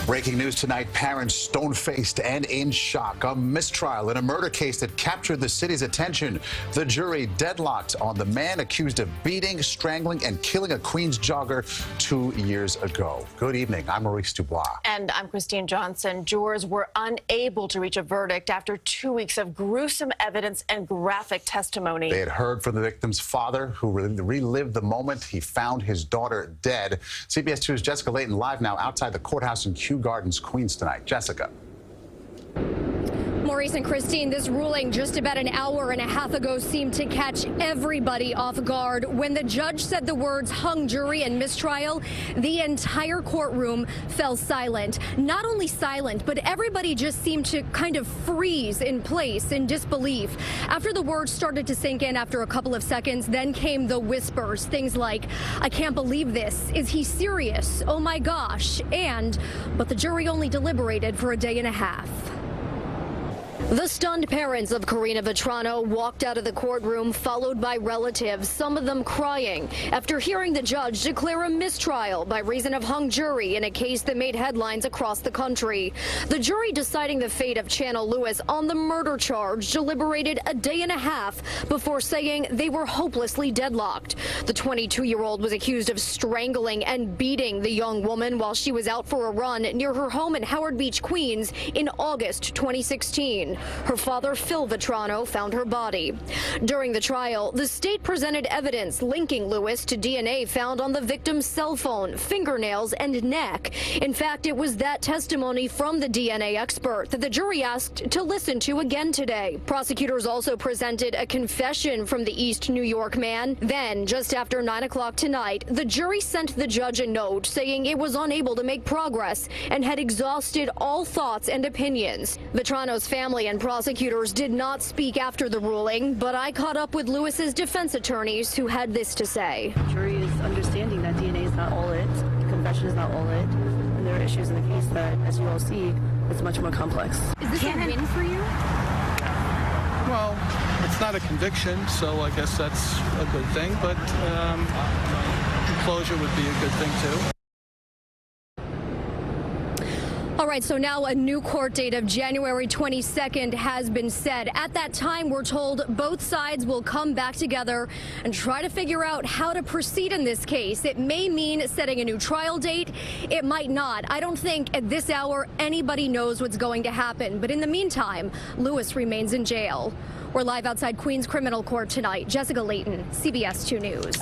Breaking news tonight, parents stone-faced and in shock. A mistrial in a murder case that captured the city's attention. The jury deadlocked on the man accused of beating, strangling, and killing a Queens jogger 2 years ago. Good evening. I'm Maurice Dubois. And I'm Christine Johnson. Jurors were unable to reach a verdict after 2 weeks of gruesome evidence and graphic testimony. They had heard from the victim's father, who relived the moment he found his daughter dead. CBS 2's Jessica Layton live now outside the courthouse in Kew Gardens, Queens tonight. Jessica. Maurice and Christine, this ruling just about an hour and a half ago seemed to catch everybody off guard. When the judge said the words hung jury and mistrial, the entire courtroom fell silent. Not only silent, but everybody just seemed to kind of freeze in place in disbelief. After the words started to sink in after a couple of seconds, then came the whispers. Things like, "I can't believe this. Is he serious? Oh my gosh." But the jury only deliberated for a day and a half. The stunned parents of Karina Vetrano walked out of the courtroom, followed by relatives, some of them crying, after hearing the judge declare a mistrial by reason of hung jury in a case that made headlines across the country. The jury deciding the fate of Channel Lewis on the murder charge deliberated a day and a half before saying they were hopelessly deadlocked. The 22-year-old was accused of strangling and beating the young woman while she was out for a run near her home in Howard Beach, Queens in August 2016. Her father, Phil Vetrano, found her body. During the trial, the state presented evidence linking Lewis to DNA found on the victim's cell phone, fingernails, and neck. In fact, it was that testimony from the DNA expert that the jury asked to listen to again today. Prosecutors also presented a confession from the East New York man. Then, just after 9 o'clock tonight, the jury sent the judge a note saying it was unable to make progress and had exhausted all thoughts and opinions. Vetrano's family and prosecutors did not speak after the ruling, but I caught up with Lewis's defense attorneys who had this to say. The jury is understanding that DNA is not all it, the confession is not all it, and there are issues in the case that, as you all see, it's much more complex. Is this a win for you? Well, it's not a conviction, so I guess that's a good thing, but closure would be a good thing too. All right, so now a new court date of January 22nd has been set. At that time, we're told both sides will come back together and try to figure out how to proceed in this case. It may mean setting a new trial date. It might not. I don't think at this hour anybody knows what's going to happen. But in the meantime, Lewis remains in jail. We're live outside Queens Criminal Court tonight. Jessica Layton, CBS 2 News.